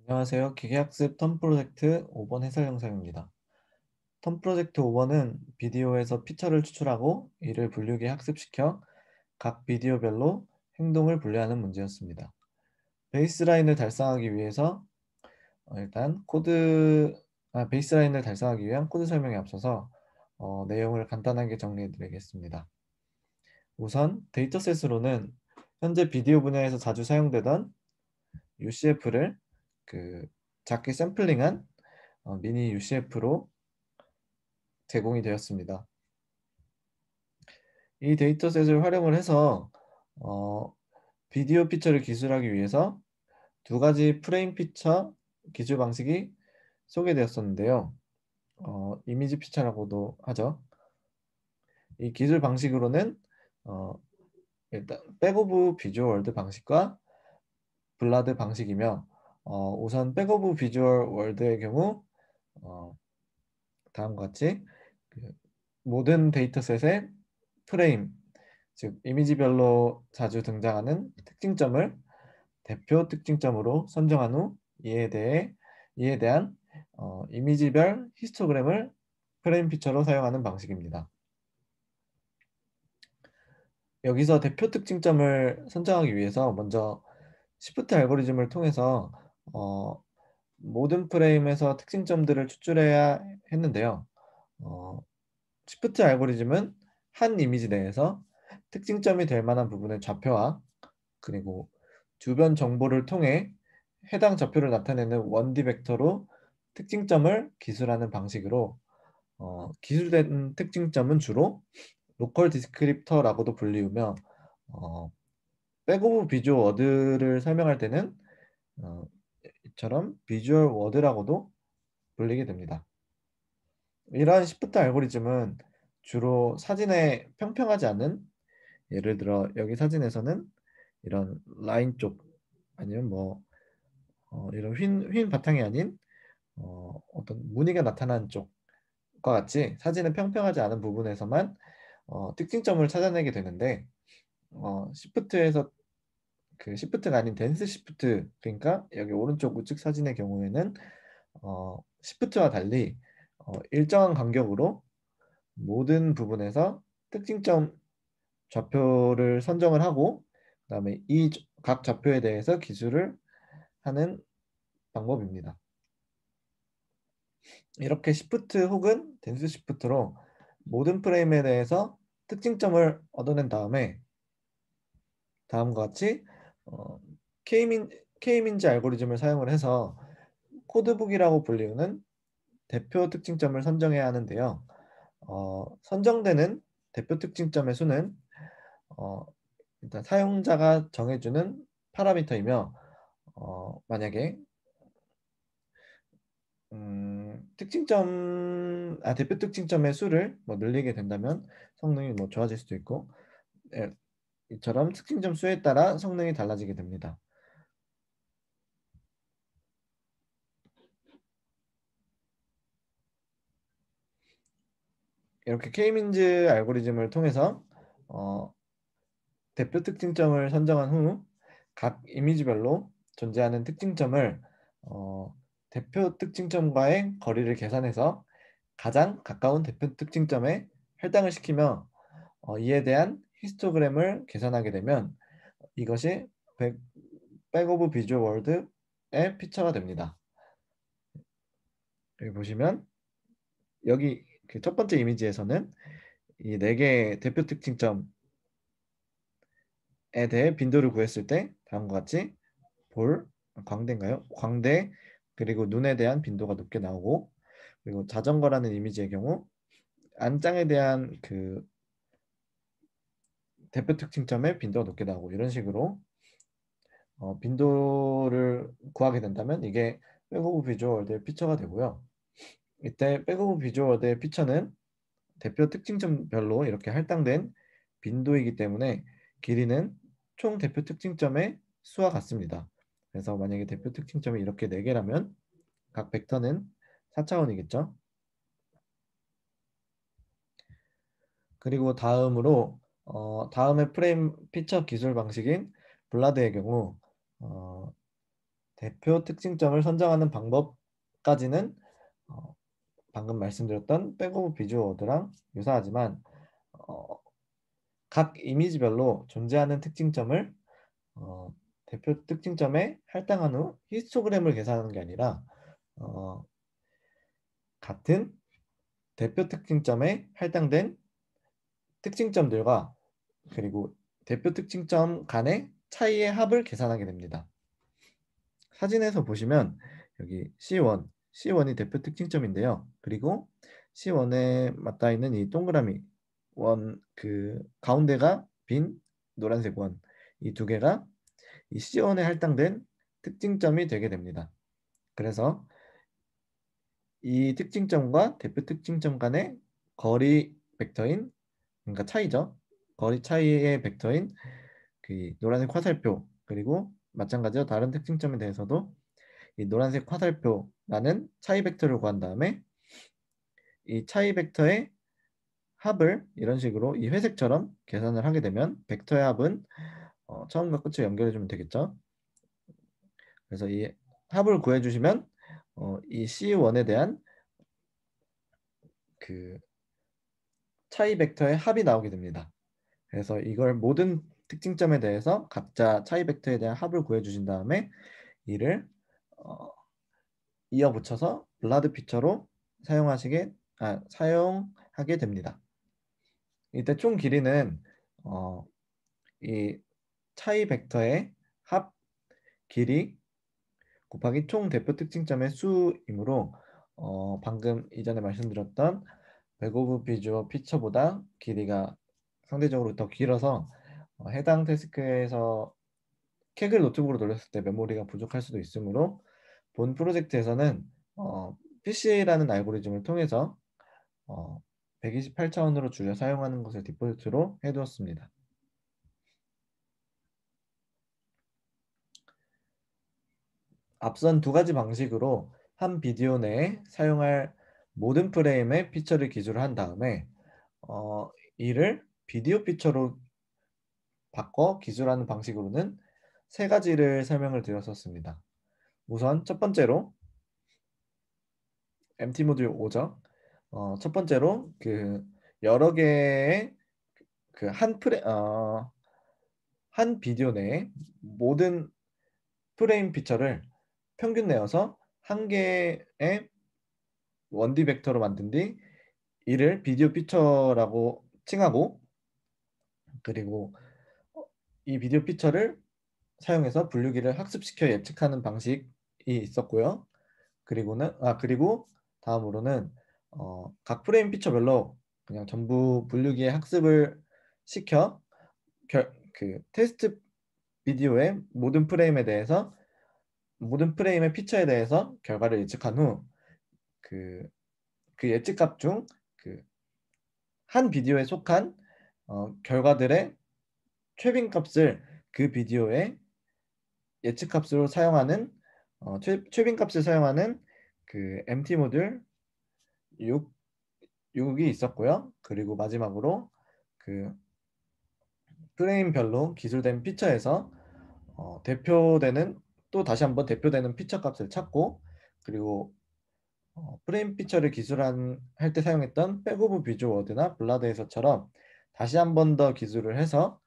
안녕하세요. 기계학습 텀 프로젝트 5번 해설 영상입니다. 텀 프로젝트 5번은 비디오에서 피처를 추출하고 이를 분류기에 학습시켜 각 비디오별로 행동을 분류하는 문제였습니다. 베이스라인을 달성하기 위해서 일단 베이스라인을 달성하기 위한 코드 설명에 앞서서 내용을 간단하게 정리해 드리겠습니다. 우선 데이터셋으로는 현재 비디오 분야에서 자주 사용되던 UCF를 작게 샘플링한 미니 UCF로 제공이 되었습니다. 이 데이터셋을 활용을 해서 어, 비디오 피처를 기술하기 위해서 두 가지 프레임 피처 기술 방식이 소개되었었는데요. 이미지 피처라고도 하죠. 이 기술 방식으로는 어, 일단 백 오브 비주얼 월드 방식과 블라드 방식이며 우선 백 오브 비주얼 월드의 경우 어, 다음과 같이 모든 데이터셋의 프레임, 즉 이미지별로 자주 등장하는 특징점을 대표 특징점으로 선정한 후 이에 대한 이미지별 히스토그램을 프레임 피처로 사용하는 방식입니다. 여기서 대표 특징점을 선정하기 위해서 먼저 시프트 알고리즘을 통해서 어, 모든 프레임에서 특징점들을 추출해야 했는데요. 어, 시프트 알고리즘은 한 이미지 내에서 특징점이 될 만한 부분의 좌표와 그리고 주변 정보를 통해 해당 좌표를 나타내는 원디 벡터로 특징점을 기술하는 방식으로 기술된 특징점은 주로 로컬 디스크립터라고도 불리우며 어, 백오브 비주얼 워드를 설명할 때는 어, 이처럼 비주얼 워드라고도 불리게 됩니다. 이러한 시프트 알고리즘은 주로 사진에 평평하지 않은, 예를 들어 여기 사진에서는 이런 라인 쪽 아니면 이런 휜 바탕이 아닌 어떤 무늬가 나타난 쪽과 같이 사진은 평평하지 않은 부분에서만 특징점을 찾아내게 되는데 시프트에서 시프트가 아닌 댄스 시프트, 그러니까 여기 오른쪽 우측 사진의 경우에는 시프트와 달리 일정한 간격으로 모든 부분에서 특징점 좌표를 선정을 하고 그다음에 이 각 좌표에 대해서 기술을 하는 방법입니다. 이렇게 시프트 혹은 댄스 시프트로 모든 프레임에 대해서 특징점을 얻어낸 다음에 다음과 같이 어, K민, K민지 알고리즘을 사용을 해서 코드북이라고 불리우는 대표 특징점을 선정해야 하는데요. 선정되는 대표 특징점의 수는 어, 일단 사용자가 정해주는 파라미터이며 만약에 대표 특징점의 수를 늘리게 된다면 성능이 좋아질 수도 있고 예, 이처럼 특징점 수에 따라 성능이 달라지게 됩니다. 이렇게 K민즈 알고리즘을 통해서 어, 대표 특징점을 선정한 후 각 이미지별로 존재하는 특징점을 대표 특징점과의 거리를 계산해서 가장 가까운 대표 특징점에 할당을 시키며 이에 대한 히스토그램을 계산하게 되면 이것이 백 오브 비주얼 월드의 피처가 됩니다. 여기 보시면 여기 첫 번째 이미지에서는 이 네 개의 대표 특징점에 대해 빈도를 구했을 때 다음과 같이 광대인가요? 광대 그리고 눈에 대한 빈도가 높게 나오고 그리고 자전거라는 이미지의 경우 안장에 대한 대표 특징점의 빈도가 높게 나오고 이런 식으로 빈도를 구하게 된다면 이게 백오브 비주얼 월드의 피처가 되고요. 이때 백오브 비주얼 월드의 피처는 대표 특징점별로 이렇게 할당된 빈도이기 때문에 길이는 총 대표 특징점의 수와 같습니다. 그래서 만약에 대표 특징점이 이렇게 4개라면 각 벡터는 4차원이겠죠. 그리고 다음의 프레임 피처 기술 방식인 블라드의 경우 어, 대표 특징점을 선정하는 방법까지는 어, 방금 말씀드렸던 백오브 비주얼워드랑 유사하지만 어, 각 이미지별로 존재하는 특징점을 어, 대표 특징점에 할당한 후 히스토그램을 계산하는 게 아니라 어, 같은 대표 특징점에 할당된 특징점들과 그리고 대표 특징점 간의 차이의 합을 계산하게 됩니다. 사진에서 보시면 여기 C1이 대표 특징점인데요. 그리고 C1에 맞닿아 있는 이 동그라미 그 가운데가 빈 노란색 원, 이 두 개가 이 C1에 할당된 특징점이 되게 됩니다. 그래서 이 특징점과 대표 특징점 간의 거리 벡터인, 그러니까 차이죠. 거리 차이의 벡터인 그 노란색 화살표, 그리고 마찬가지로 다른 특징점에 대해서도 이 노란색 화살표라는 차이 벡터를 구한 다음에 이 차이 벡터의 합을 이런 식으로 이 회색처럼 계산을 하게 되면 벡터의 합은 처음과 끝을 연결해 주면 되겠죠. 그래서 이 합을 구해 주시면 이 C1에 대한 그 차이 벡터의 합이 나오게 됩니다. 그래서 이걸 모든 특징점에 대해서 각자 차이 벡터에 대한 합을 구해 주신 다음에 이를 어, 이어 붙여서 블라드 피처로 사용하게 됩니다. 이때 총 길이는 이 차이 벡터의 합 길이 곱하기 총 대표 특징점의 수이므로 방금 이전에 말씀드렸던 백오브 비주얼 피처보다 길이가 상대적으로 더 길어서 해당 태스크에서 캑을 노트북으로 돌렸을 때 메모리가 부족할 수도 있으므로 본 프로젝트에서는 PC라는 알고리즘을 통해서 128차원으로 줄여 사용하는 것을 디폴트로 해두었습니다. 앞선 두 가지 방식으로 한 비디오 내에 사용할 모든 프레임의 피처를 기술을 한 다음에 이를 비디오 피처로 바꿔 기술하는 방식으로는 세 가지를 설명을 드렸었습니다. 우선 첫 번째로 MT 모듈 5죠. 첫 번째로 그 여러 개의 그 한 비디오 내에 모든 프레임 피처를 평균 내어서 한 개의 1D 벡터로 만든 뒤 이를 비디오 피처라고 칭하고, 그리고 이 비디오 피처를 사용해서 분류기를 학습시켜 예측하는 방식이 있었고요. 그리고 다음으로는 각 프레임 피처별로 그냥 전부 분류기에 학습을 시켜 그 테스트 비디오의 모든 프레임의 피처에 대해서 결과를 예측한 후 그 예측값 중 한 비디오에 속한 결과들의 최빈값을 그 비디오의 예측값으로 사용하는 최빈값을 사용하는 그 MT 모듈 6이 있었고요. 그리고 마지막으로 그 프레임별로 기술된 피처에서 대표되는 또 다시 한번 대표되는 피처 값을 찾고, 그리고 프레임 피처를 할 때 사용했던 백오브 비주얼워드나 블라드에서처럼 다시 한 번 더 기술을 해서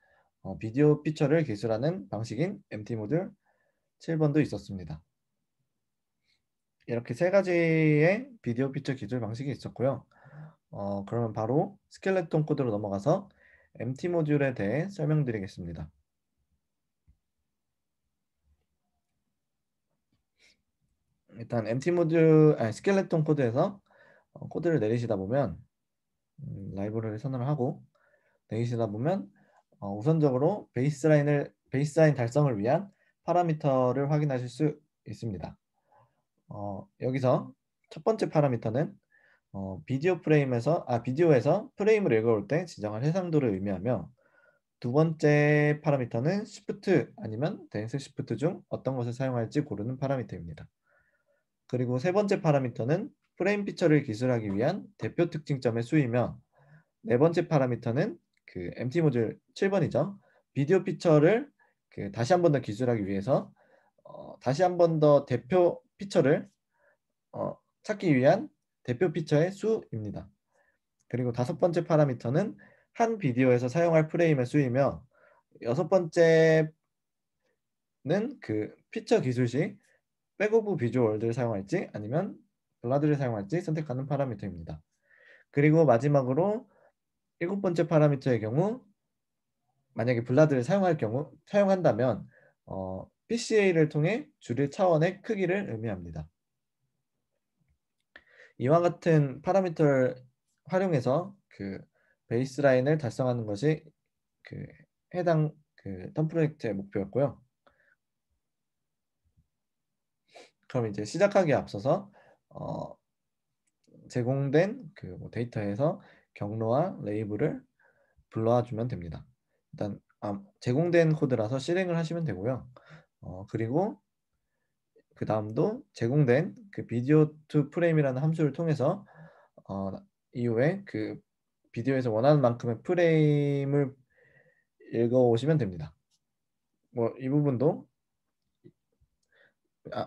비디오 피처를 기술하는 방식인 MT 모듈 7번도 있었습니다. 이렇게 세 가지의 비디오 피처 기술 방식이 있었고요. 그러면 바로 스켈레톤 코드로 넘어가서 MT 모듈에 대해 설명드리겠습니다. 일단 스켈레톤 코드에서 코드를 내리시다 보면 라이브러리 선언을 하고 내리시다 보면 우선적으로 베이스라인 달성을 위한 파라미터를 확인하실 수 있습니다. 여기서 첫 번째 파라미터는 비디오에서 프레임을 읽어올 때 지정한 해상도를 의미하며, 두 번째 파라미터는 시프트 아니면 댄스 시프트 중 어떤 것을 사용할지 고르는 파라미터입니다. 그리고 세 번째 파라미터는 프레임 피처를 기술하기 위한 대표 특징점의 수이며, 네 번째 파라미터는 그 MT 모듈 7번이죠. 비디오 피처를 다시 한 번 더 기술하기 위해서 다시 한번 더 대표 피처를 찾기 위한 대표 피처의 수입니다. 그리고 다섯 번째 파라미터는 한 비디오에서 사용할 프레임의 수이며, 여섯 번째는 그 피처 기술 시 백오브 비주얼을 사용할지 아니면 블라드를 사용할지 선택하는 파라미터입니다. 그리고 마지막으로 일곱 번째 파라미터의 경우, 만약에 블라드를 사용한다면 PCA를 통해 줄일 차원의 크기를 의미합니다. 이와 같은 파라미터를 활용해서 그 베이스라인을 달성하는 것이 그 해당 그 텀프로젝트의 목표였고요. 그럼 이제 시작하기에 앞서서 어, 제공된 그뭐 데이터에서 경로와 레이블을 불러와 주면 됩니다. 일단 제공된 코드라서 실행을 하시면 되고요. 그리고 그 다음도 제공된 그 비디오 투 프레임이라는 함수를 통해서 어, 이후에 그 비디오에서 원하는 만큼의 프레임을 읽어 오시면 됩니다. 뭐 이 부분도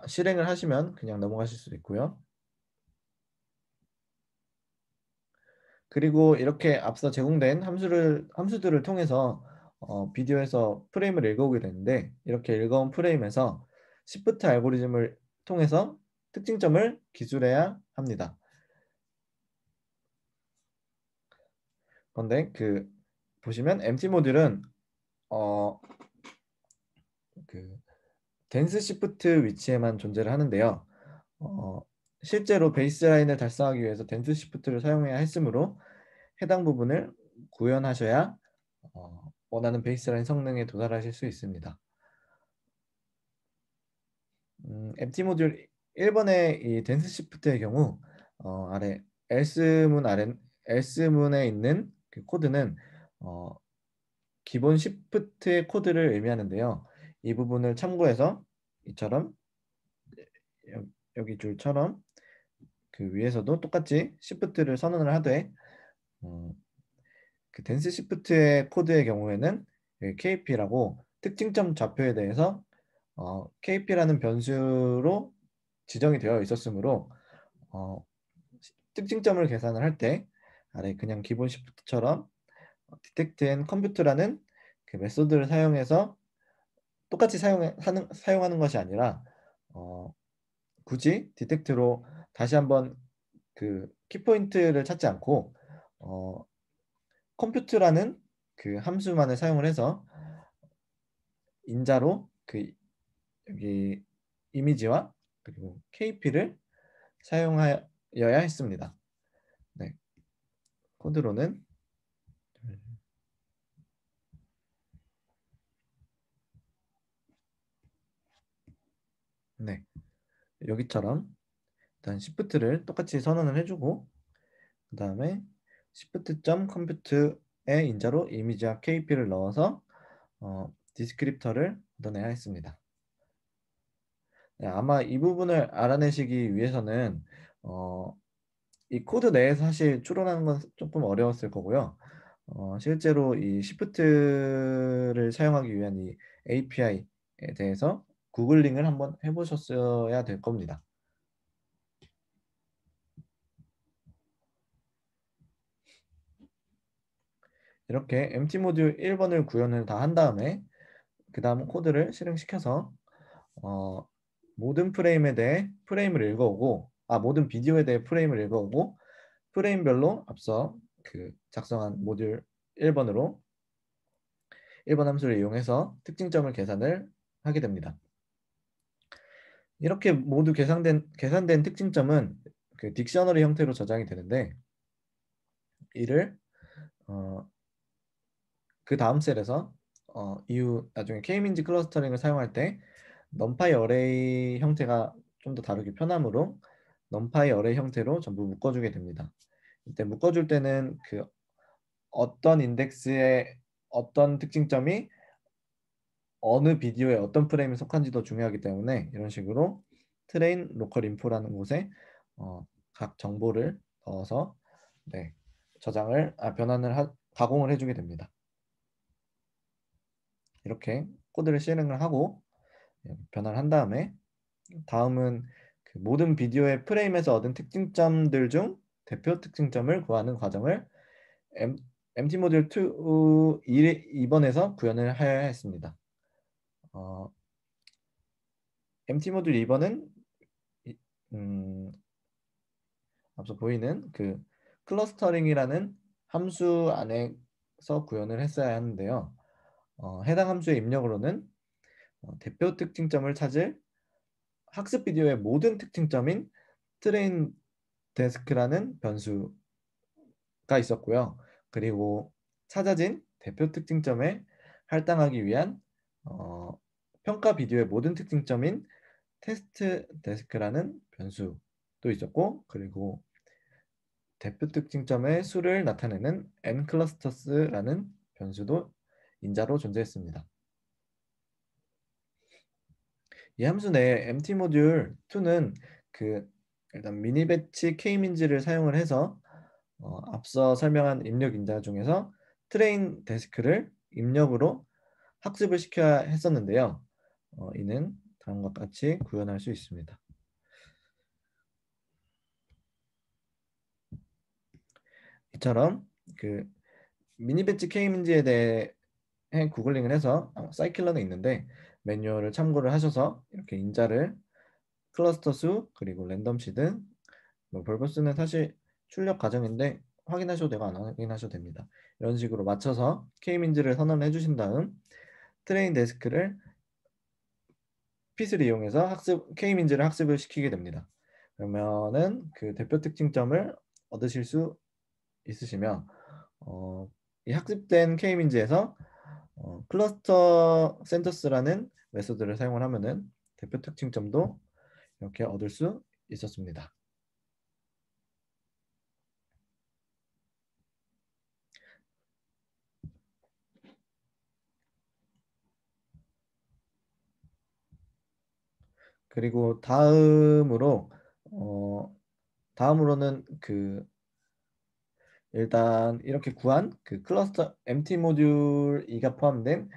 실행을 하시면 그냥 넘어가실 수도 있고요. 그리고 이렇게 앞서 제공된 함수들을 통해서 비디오에서 프레임을 읽어오게 되는데, 이렇게 읽어온 프레임에서 시프트 알고리즘을 통해서 특징점을 기술해야 합니다. 그런데 그 보시면 empty 모듈은 어, 그 댄스 시프트 위치에만 존재를 하는데요. 어, 실제로 베이스라인을 달성하기 위해서 댄스 시프트를 사용해야 했으므로 해당 부분을 구현하셔야 원하는 베이스라인 성능에 도달하실 수 있습니다. empty 모듈 1번의 이 댄스 시프트의 경우 아래 else문에 있는 그 코드는 어, 기본 시프트의 코드를 의미하는데요. 이 부분을 참고해서 이처럼 여기 줄처럼 그 위에서도 똑같이 시프트를 선언을 하되, 어, 그 댄스 시프트의 코드의 경우에는 KP라고 특징점 좌표에 대해서 KP라는 변수로 지정이 되어 있었으므로 어, 특징점을 계산을 할 때 아래 그냥 기본 시프트처럼 detect and compute라는 그 메소드를 사용해서 똑같이 사용하는 것이 아니라 굳이 detect로 다시 한번 그 키포인트를 찾지 않고 compute라는 그 함수만을 사용을 해서 인자로 그 여기 이미지와 그리고 KP를 사용하여야 했습니다. 네, 코드로는 네, 여기처럼 일단 시프트를 똑같이 선언을 해주고, 그 다음에 shift.compute의 인자로 이미지와 KP를 넣어서 디스크립터를 얻어내야 했습니다. 네, 아마 이 부분을 알아내시기 위해서는 이 코드 내에서 사실 추론하는 건 조금 어려웠을 거고요. 실제로 이 시프트를 사용하기 위한 이 API에 대해서 구글링을 한번 해보셨어야 될 겁니다. 이렇게 empty 모듈 1번을 구현을 다 한 다음에 그 다음 코드를 실행시켜서 어, 모든 프레임에 대해 프레임을 읽어오고, 모든 비디오에 대해 프레임을 읽어오고, 프레임별로 앞서 그 작성한 모듈 1번으로 1번 함수를 이용해서 특징점을 계산을 하게 됩니다. 이렇게 모두 계산된 특징점은 그 딕셔너리 형태로 저장이 되는데, 이를 어, 그 다음 셀에서 이후 나중에 K-민지 클러스터링을 사용할 때 numpy 어레이 형태가 좀 더 다루기 편하므로 numpy 어레이 형태로 전부 묶어주게 됩니다. 이때 묶어줄 때는 그 어떤 인덱스의 어떤 특징점이 어느 비디오의 어떤 프레임에 속한지도 중요하기 때문에 이런 식으로 트레인 로컬 인포라는 곳에 각 정보를 넣어서 네, 가공을 해주게 됩니다. 이렇게 코드를 실행을 하고 변환을 한 다음에 다음은 그 모든 비디오의 프레임에서 얻은 특징점들 중 대표 특징점을 구하는 과정을 M, MT 모듈 2번에서 구현을 하여야 했습니다. MT 모듈 2번은 앞서 보이는 그 클러스터링이라는 함수 안에서 구현을 했어야 하는데요. 해당 함수의 입력으로는 대표 특징점을 찾을 학습 비디오의 모든 특징점인 트레인 데스크라는 변수가 있었고요. 그리고 찾아진 대표 특징점에 할당하기 위한 평가 비디오의 모든 특징점인 테스트 데스크라는 변수도 있었고, 그리고 대표 특징점의 수를 나타내는 nClusters라는 변수도 인자로 존재했습니다. 이 함수 내 MT 모듈 2는 그 일단 미니 배치 K민지를 사용을 해서 앞서 설명한 입력 인자 중에서 트레인 데스크를 입력으로 학습을 시켜야 했었는데요. 이는 다음과 같이 구현할 수 있습니다. 이처럼 그 미니 배치 K민지에 대해 구글링을 해서 사이클러는 있는데 매뉴얼을 참고를 하셔서 이렇게 인자를 클러스터 수 그리고 랜덤 시드 벌거스는 사실 출력 과정인데 확인하셔도 되고 안 확인하셔도 됩니다. 이런 식으로 맞춰서 K민지를 선언해 주신 다음 트레인 데스크를 핏을 이용해서 K민지를 학습을 시키게 됩니다. 그러면은 그 대표 특징점을 얻으실 수 있으시며 이 학습된 K민지에서 클러스터 센터스라는 메소드를 사용을 하면은 대표 특징점도 이렇게 얻을 수 있었습니다. 그리고 다음으로는 그 일단 이렇게 구한 그 클러스터 MT 모듈 2가 포함된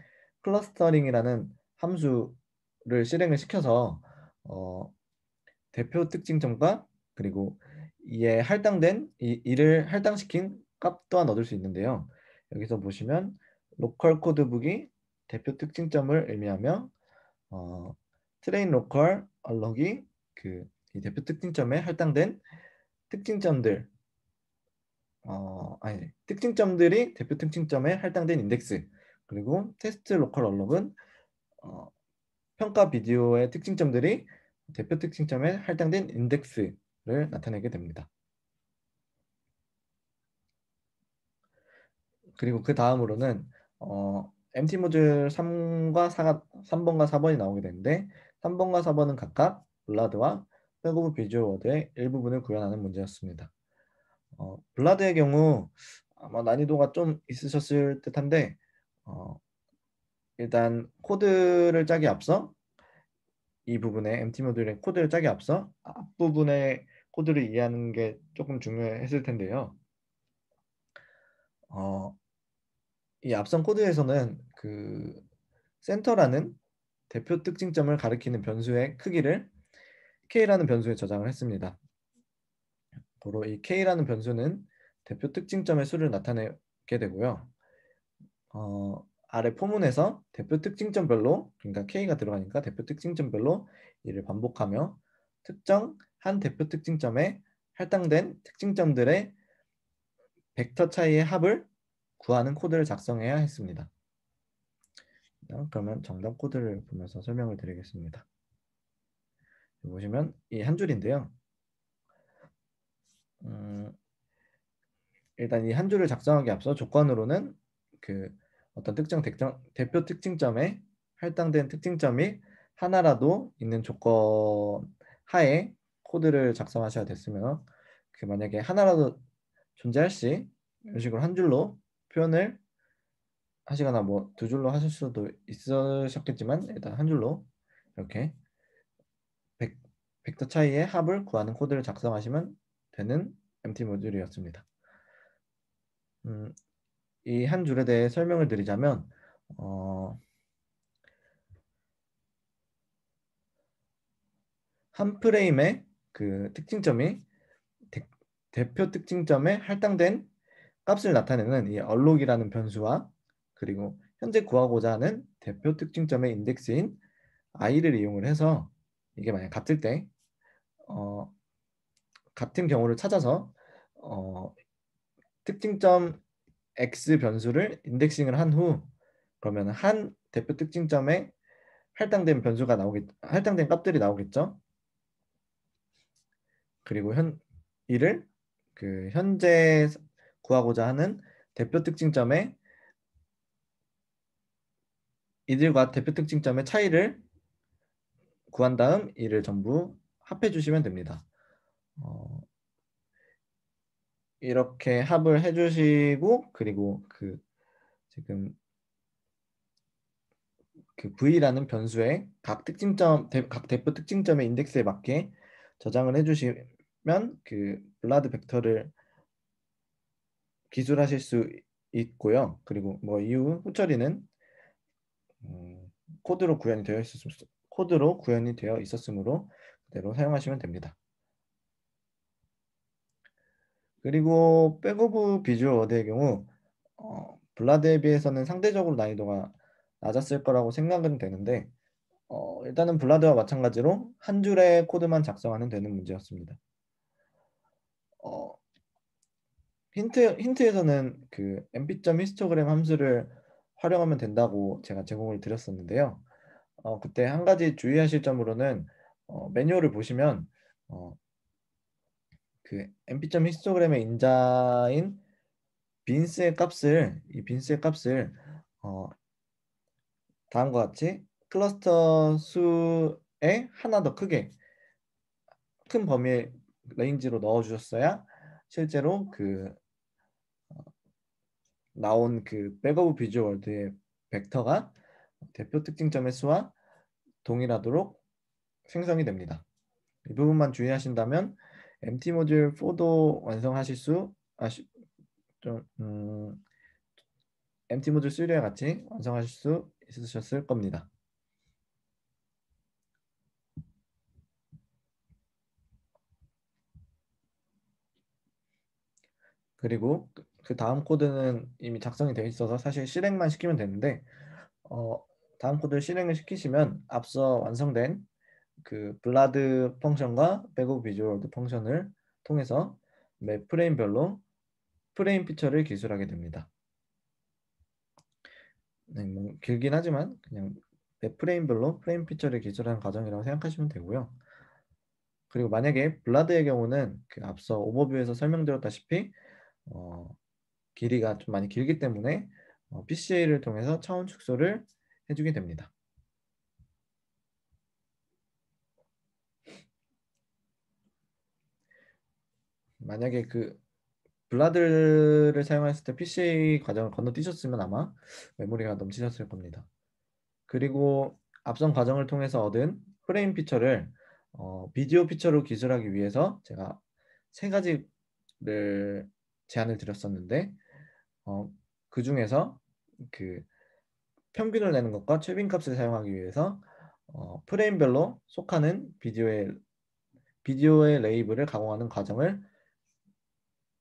클러스터링이라는 함수를 실행을 시켜서 대표 특징점과 그리고 이에 할당된 이를 할당시킨 값 또한 얻을 수 있는데요. 여기서 보시면 로컬 코드북이 대표 특징점을 의미하며 트레인 로컬 얼럭이 그 이 대표 특징점에 할당된 특징점들 특징점들이 대표 특징점에 할당된 인덱스 그리고 테스트 로컬 얼럭은 어, 평가 비디오의 특징점들이 대표 특징점에 할당된 인덱스를 나타내게 됩니다. 그리고 그 다음으로는 MT 모듈 3번과 4번이 나오게 되는데 3번과 4번은 각각 블라드와 백오브 비주얼 워드의 일부분을 구현하는 문제였습니다. 블라드의 경우 아마 난이도가 좀 있으셨을 듯한데 일단 코드를 짜기 앞서 이 부분에 MT 모듈의 코드를 짜기 앞서 앞부분의 코드를 이해하는 게 조금 중요했을 텐데요. 어, 이 앞선 코드에서는 그 센터라는 대표 특징점을 가리키는 변수의 크기를 K라는 변수에 저장을 했습니다. 고로 이 K라는 변수는 대표 특징점의 수를 나타내게 되고요. 아래 포문에서 대표 특징점별로 그러니까 K가 들어가니까 대표 특징점별로 이를 반복하며 특정 한 대표 특징점에 할당된 특징점들의 벡터 차이의 합을 구하는 코드를 작성해야 했습니다. 그러면 정답 코드를 보면서 설명을 드리겠습니다. 보시면 이 한 줄인데요. 일단 이 한 줄을 작성하기 앞서 조건으로는 그 어떤 대표 특징점에 할당된 특징점이 하나라도 있는 조건 하에 코드를 작성하셔야 됐으며 그 만약에 하나라도 존재할 시 이런 식으로 한 줄로 표현을 하시거나 뭐 두 줄로 하실 수도 있으셨겠지만 일단 한 줄로 이렇게 벡터 차이의 합을 구하는 코드를 작성하시면 되는 MT 모듈이었습니다. 이 한 줄에 대해 설명을 드리자면 한 프레임의 그 특징점이 대표 특징점에 할당된 값을 나타내는 이 얼록이라는 변수와 그리고 현재 구하고자 하는 대표 특징점의 인덱스인 i를 이용을 해서 이게 만약 같을 때 같은 경우를 찾아서 특징점 x 변수를 인덱싱을 한 후 그러면 한 대표 특징점에 할당된 값들이 나오겠죠. 그리고 이를 그 현재 구하고자 하는 대표 특징점의 이들과 대표 특징점의 차이를 구한 다음 이를 전부 합해 주시면 됩니다. 이렇게 합을 해주시고 그리고 지금 v라는 변수의 각 대표 특징점의 인덱스에 맞게 저장을 해주시면 블라드 벡터를 기술하실 수 있고요. 그리고 뭐 이후 후처리는 코드로 구현이 되어 있었으므로 그대로 사용하시면 됩니다. 그리고 백오브 비주얼 워드의 경우 블라드에 비해서는 상대적으로 난이도가 낮았을 거라고 생각은 되는데 일단은 블라드와 마찬가지로 한 줄의 코드만 작성하면 되는 문제였습니다. 힌트에서는 mp.histogram 함수를 활용하면 된다고 제가 제공을 드렸었는데요. 그때 한 가지 주의하실 점으로는 매뉴얼을 보시면 mp.histogram의 인자인 빈스의 값을 다음과 같이 클러스터 수에 하나 더 큰 범위의 레인지로 넣어 주셨어야 실제로 나온 백오브 비주얼 월드의 벡터가 대표 특징점의 수와 동일하도록 생성이 됩니다. 이 부분만 주의하신다면 MT 모듈 4도 완성하실 수 MT 모듈 3와 같이 완성하실 수 있으셨을 겁니다. 그리고 그 다음 코드는 이미 작성이 되어 있어서 사실 실행만 시키면 되는데 다음 코드를 실행을 시키시면 앞서 완성된 블라드 펑션과 백오브 비주얼 워드 펑션을 통해서 매 프레임별로 프레임 피처를 기술하게 됩니다. 네, 뭐 길긴 하지만 그냥 매 프레임별로 프레임 피처를 기술하는 과정이라고 생각하시면 되고요. 그리고 만약에 블라드의 경우는 앞서 오버뷰에서 설명드렸다시피 길이가 좀 많이 길기 때문에 PCA를 통해서 차원 축소를 해주게 됩니다. 만약에 블라드를 사용했을 때 PCA 과정을 건너뛰셨으면 아마 메모리가 넘치셨을 겁니다. 그리고 앞선 과정을 통해서 얻은 프레임 피처를 비디오 피처로 기술하기 위해서 제가 세 가지를 제안을 드렸었는데 그 중에서 평균을 내는 것과 최빈 값을 사용하기 위해서 프레임별로 속하는 비디오의 레이블을 가공하는 과정을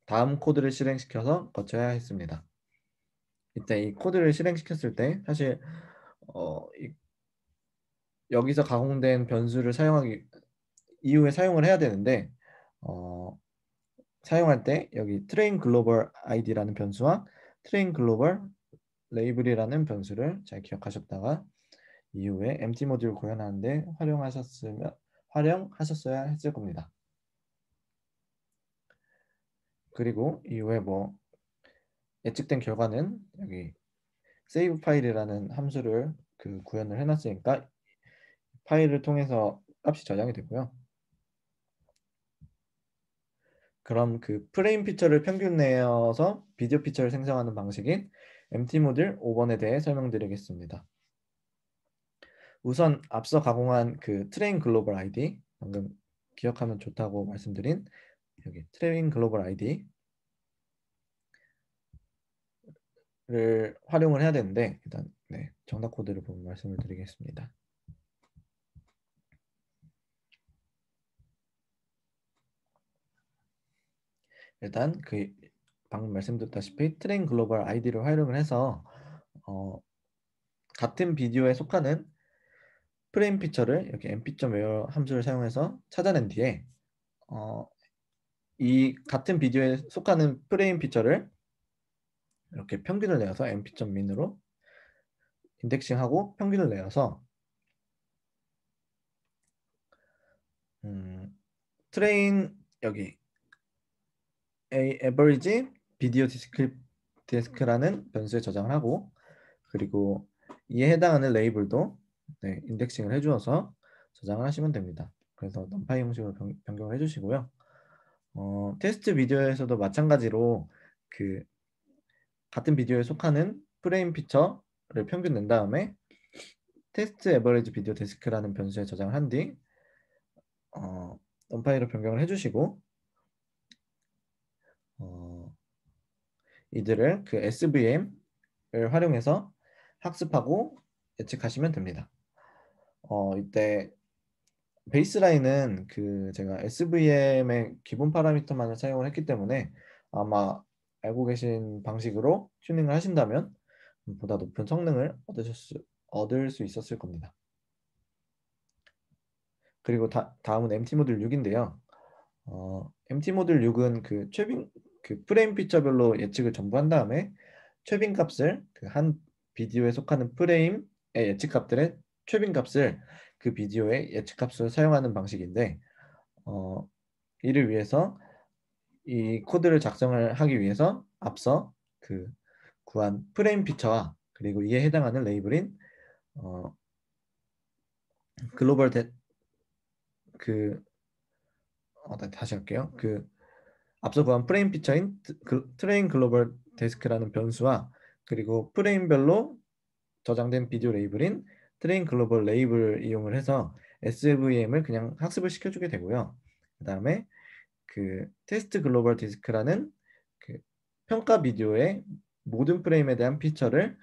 다음 코드를 실행시켜서 거쳐야 했습니다. 이때 이 코드를 실행시켰을 때 사실 여기서 가공된 변수를 이후에 사용을 해야 되는데 사용할 때 여기 train global id라는 변수와 train global label이라는 변수를 잘 기억하셨다가 이후에 empty 모듈 구현하는데 활용하셨어야 했을 겁니다. 그리고 이후에 뭐 예측된 결과는 여기 save 파일이라는 함수를 구현을 해놨으니까 파일을 통해서 값이 저장이 되고요. 그럼 프레임 피처를 평균 내어서 비디오 피처를 생성하는 방식인 empty 모듈 5번에 대해 설명드리겠습니다. 우선 앞서 가공한 train global id 방금 기억하면 좋다고 말씀드린 여기 train global id를 활용을 해야 되는데 일단 정답 코드를 보면 말씀을 드리겠습니다. 일단 방금 말씀드렸다시피 트레인 글로벌 아이디를 활용을 해서 어, 같은 비디오에 속하는 프레임 피처를 이렇게 mp.where 함수를 사용해서 찾아낸 뒤에 어, 이 같은 비디오에 속하는 프레임 피처를 이렇게 평균을 내어서 mp.min으로 인덱싱하고 평균을 내어서 트레인 여기 average 비디오 디스크라는 변수에 저장을 하고 그리고 이에 해당하는 레이블도 네, 인덱싱을 해주어서 저장을 하시면 됩니다. 그래서 numpy 형식으로 변경을 해주시고요. 테스트 비디오에서도 마찬가지로 그 같은 비디오에 속하는 프레임 피처를 평균 낸 다음에 테스트 에버리지 비디오 데스크라는 변수에 저장을 한 뒤 numpy로 변경을 해주시고 이들을 그 SVM을 활용해서 학습하고 예측하시면 됩니다. 이때 베이스라인은 그 제가 SVM의 기본 파라미터만을 사용을 했기 때문에 아마 알고 계신 방식으로 튜닝을 하신다면 보다 높은 성능을 얻을 수 있었을 겁니다. 그리고 다음은 MT 모듈 6인데요. MT 모듈 6은 그 프레임 피처별로 예측을 전부 한 다음에 최빈 값을 그 한 비디오에 속하는 프레임의 예측 값들의 최빈 값을 그 비디오의 예측 값으로 사용하는 방식인데 이를 위해서 이 코드를 작성을 하기 위해서 앞서 그 구한 프레임 피처와 그리고 이에 해당하는 레이블인 글로벌 그 다시 할게요. 그 앞서 구한 프레임 피처인 트레인 글로벌 데스크라는 변수와 그리고 프레임별로 저장된 비디오 레이블인 트레인 글로벌 레이블 이용을 해서 SVM을 그냥 학습을 시켜주게 되고요. 그 다음에 그 테스트 글로벌 디스크라는 그 평가 비디오의 모든 프레임에 대한 피처를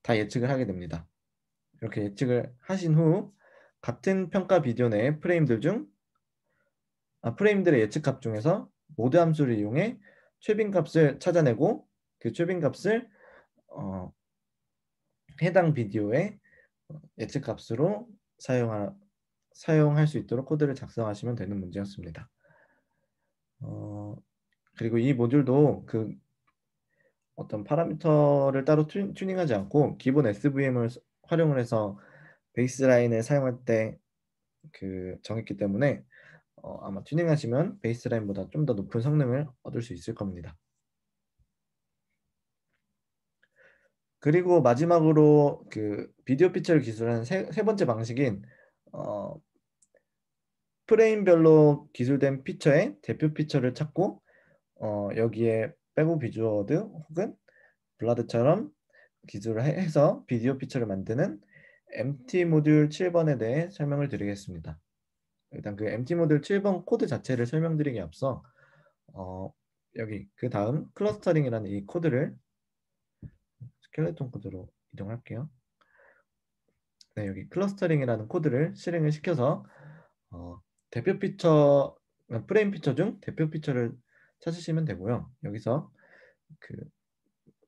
다 예측을 하게 됩니다. 이렇게 예측을 하신 후 같은 평가 비디오 내의 프레임들의 예측값 중에서 모드 함수를 이용해 최빈 값을 찾아내고 그 최빈 값을 해당 비디오의 예측 값으로 사용할 수 있도록 코드를 작성하시면 되는 문제였습니다. 그리고 이 모듈도 그 어떤 파라미터를 따로 튜닝하지 않고 기본 SVM을 활용을 해서 베이스라인을 사용할 때 그 정했기 때문에 아마 튜닝하시면 베이스라인보다 좀 더 높은 성능을 얻을 수 있을 겁니다. 그리고 마지막으로 그 비디오 피처를 기술하는 세 번째 방식인 프레임별로 기술된 피처의 대표 피처를 찾고 여기에 백업 비주어드 혹은 블라드처럼 기술을 해서 비디오 피처를 만드는 MT 모듈 7번에 대해 설명을 드리겠습니다. 일단 그 MT 모듈 7번 코드 자체를 설명드리기 앞서 여기 그 다음 클러스터링이라는 이 코드를 스켈레톤 코드로 이동할게요. 네, 여기 클러스터링이라는 코드를 실행을 시켜서 대표 피처, 프레임 피처 중 대표 피처를 찾으시면 되고요. 여기서 그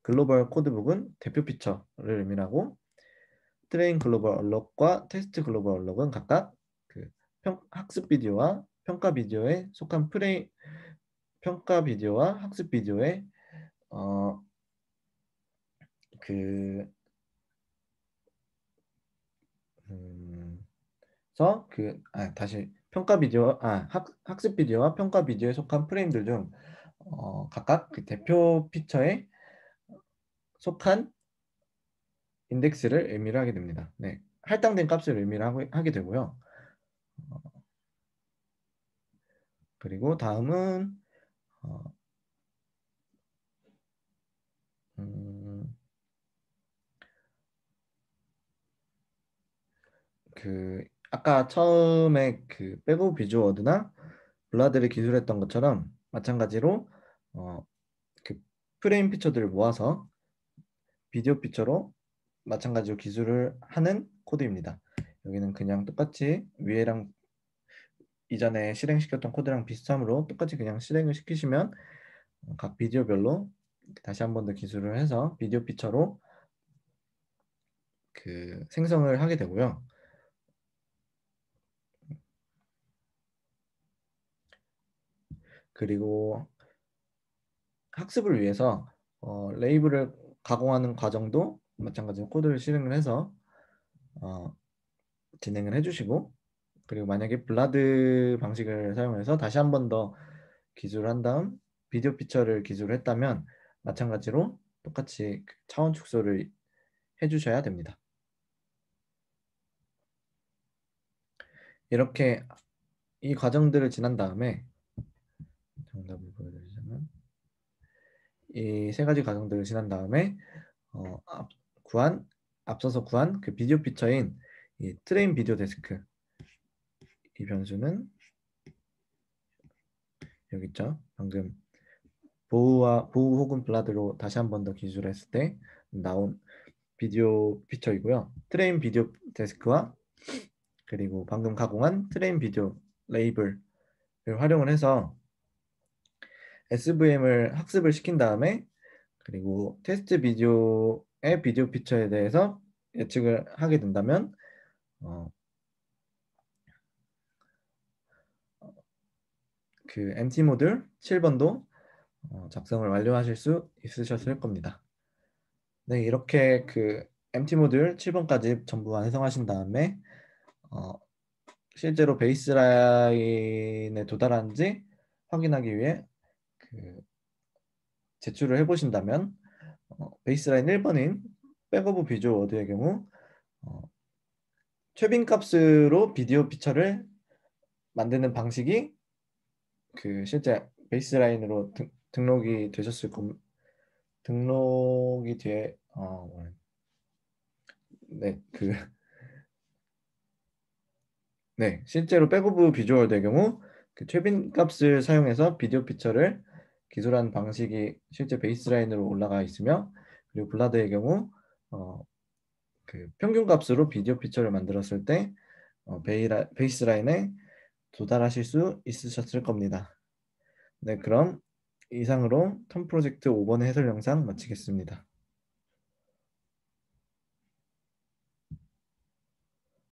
글로벌 코드북은 대표 피처를 의미하고 트레인 글로벌 얼럭과 테스트 글로벌 얼럭은 각각 그 학습 비디오와 평가 비디오에 속한 평가 비디오와 학습 비디오의 어, 그 다시 평가 비디오 학습 비디오와 평가 비디오에 속한 프레임들 중 각각 그 대표 피처에 속한 인덱스를 의미를 하게 됩니다. 네, 할당된 값을 의미를 하게 되고요. 그리고 다음은 어, 음, 그 아까 처음에 그 백오브 비주어드나 블라드를 기술했던 것처럼 마찬가지로 그 프레임 피처들을 모아서 비디오 피처로 마찬가지로 기술을 하는 코드입니다. 여기는 그냥 똑같이 이전에 실행시켰던 코드랑 비슷하므로 똑같이 그냥 실행을 시키시면 각 비디오별로 다시 한 번 더 기술을 해서 비디오 피처로 그 생성을 하게 되고요. 그리고 학습을 위해서 레이블을 가공하는 과정도 마찬가지로 코드를 실행을 해서 어, 진행을 해주시고, 그리고 만약에 블라드 방식을 사용해서 다시 한 번 더 기술을 한 다음 비디오 피처를 기술했다면 마찬가지로 똑같이 그 차원 축소를 해주셔야 됩니다. 이렇게 이 과정들을 지난 다음에 정답을 보여드리자면, 이 세 가지 과정들을 지난 다음에 어, 앞, 앞서서 구한 그 비디오 피처인 이 트레인 비디오 데스크, 이 변수는 여기 있죠. 방금 보호 혹은 블라드로 다시 한 번 더 기술했을 때 나온 비디오 피처이고요. 트레인 비디오 데스크와 그리고 방금 가공한 트레인 비디오 레이블을 활용을 해서 SVM을 학습을 시킨 다음에, 그리고 테스트 비디오의 비디오 피처에 대해서 예측을 하게 된다면 그 MT 모듈 7번도 작성을 완료하실 수 있으셨을 겁니다. 네, 이렇게 그 MT 모듈 7번까지 전부 완성하신 다음에 실제로 베이스라인에 도달하는지 확인하기 위해 그 제출을 해보신다면 베이스라인 1번인 백오브 비주얼 워드의 경우 최빈 값으로 비디오 피처를 만드는 방식이 그 실제 베이스라인으로 등록이 되셨을 겁니다. 등록이 뒤에 네, 네, 실제로 백오브 비주얼의 경우 그 최빈 값을 사용해서 비디오 피처를 기술한 방식이 실제 베이스라인으로 올라가 있으며, 그리고 블라드의 경우 그 평균 값으로 비디오 피처를 만들었을 때 베이스라인에 도달하실 수 있으셨을 겁니다. 네, 그럼 이상으로 텀 프로젝트 5번의 해설 영상 마치겠습니다.